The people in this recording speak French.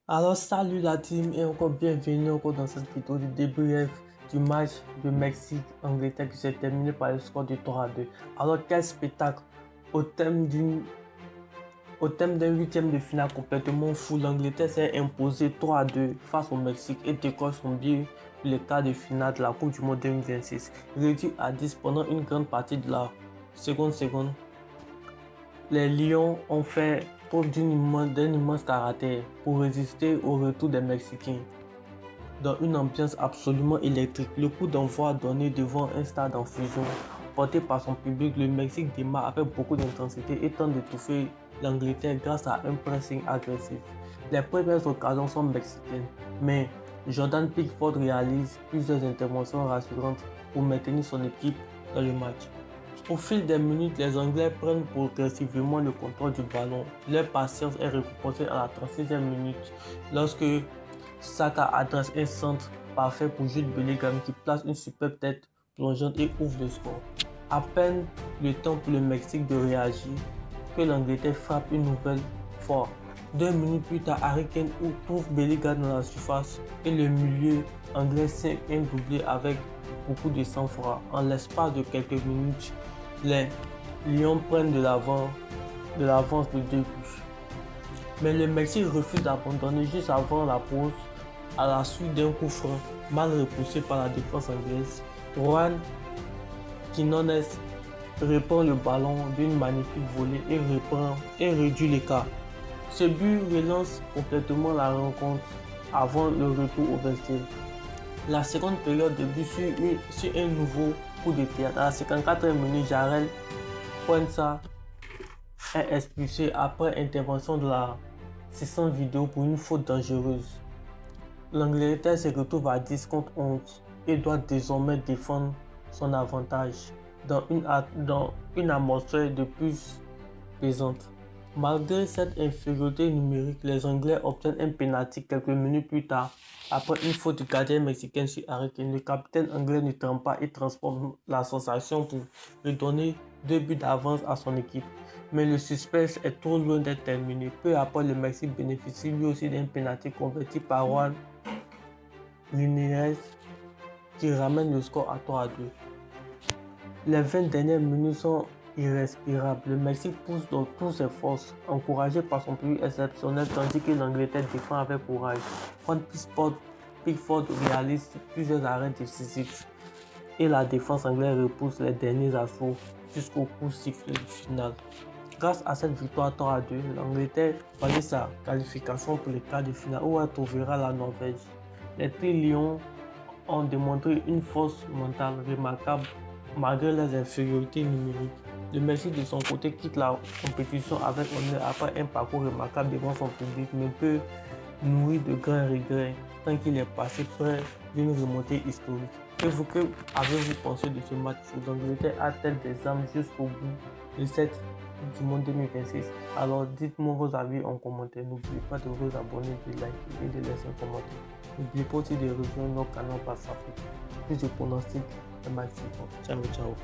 Alors salut la team et encore bienvenue encore dans cette vidéo du débrief du match de Mexique-Angleterre qui s'est terminé par le score de 3-2. Alors quel spectacle au thème d'un huitième de finale complètement fou. L'Angleterre s'est imposée 3-2 face au Mexique et décroche son billet pour les quarts de finale de la Coupe du Monde 2026. Réduit à 10 pendant une grande partie de la seconde, les Lions ont fait preuve d'un immense caractère pour résister au retour des Mexicains. Dans une ambiance absolument électrique, le coup d'envoi donné devant un stade en fusion, porté par son public, le Mexique démarre avec beaucoup d'intensité et tente d'étouffer l'Angleterre grâce à un pressing agressif. Les premières occasions sont mexicaines, mais Jordan Pickford réalise plusieurs interventions rassurantes pour maintenir son équipe dans le match. Au fil des minutes, les Anglais prennent progressivement le contrôle du ballon. Leur patience est récompensée à la 36e minute lorsque Saka adresse un centre parfait pour Jude Bellingham qui place une superbe tête plongeante et ouvre le score. À peine le temps pour le Mexique de réagir que l'Angleterre frappe une nouvelle fois. 2 minutes plus tard, Harry Kane trouve Bellingham dans la surface et le milieu anglais signe un doublé avec beaucoup de sang-froid. En l'espace de quelques minutes, les Lions prennent de l'avance de 2 buts. Mais le Mexique refuse d'abandonner juste avant la pause à la suite d'un coup franc mal repoussé par la défense anglaise. Juan Quinones répand le ballon d'une magnifique volée et réduit l'écart. Ce but relance complètement la rencontre avant le retour au vestiaire. La seconde période débute sur un nouveau coup de théâtre. À la 54e minute, Jarel Quansah est expulsé après intervention de la session vidéo pour une faute dangereuse. L'Angleterre se retrouve à 10 contre 11 et doit désormais défendre son avantage dans une atmosphère de plus pesante. Malgré cette infériorité numérique, les Anglais obtiennent un penalty quelques minutes plus tard après une faute du gardien mexicain sur Harry Kane. Le capitaine anglais ne trempe pas et transforme la sensation pour redonner 2 buts d'avance à son équipe. Mais le suspense est trop loin d'être terminé. Peu après, le Mexique bénéficie lui aussi d'un penalty converti par Juan Quinones qui ramène le score à 3-2. Les 20 dernières minutes sont irrespirables. Le Mexique pousse dans toutes ses forces, encouragé par son public exceptionnel, tandis que l'Angleterre défend avec courage. Quand Pickford réalise plusieurs arrêts décisifs et la défense anglaise repousse les derniers assauts jusqu'au coup sifflé du final. Grâce à cette victoire 3-2, l'Angleterre valide sa qualification pour les quarts de finale où elle trouvera la Norvège. Les Tri-Lions ont démontré une force mentale remarquable malgré les infériorités numériques. Le Mexique de son côté quitte la compétition avec honneur après un parcours remarquable devant son public, mais peut nourrir de grands regrets tant qu'il est passé près d'une remontée historique. Que avez-vous pensé de ce match? L'Angleterre a-t-elle des armes jusqu'au bout de cette Coupe du Monde 2026? Alors dites-moi vos avis en commentaire. N'oubliez pas de vous abonner, de liker et de laisser un commentaire. N'oubliez pas aussi de rejoindre notre canal par Plus de pronostics, un maximum. Ciao, ciao.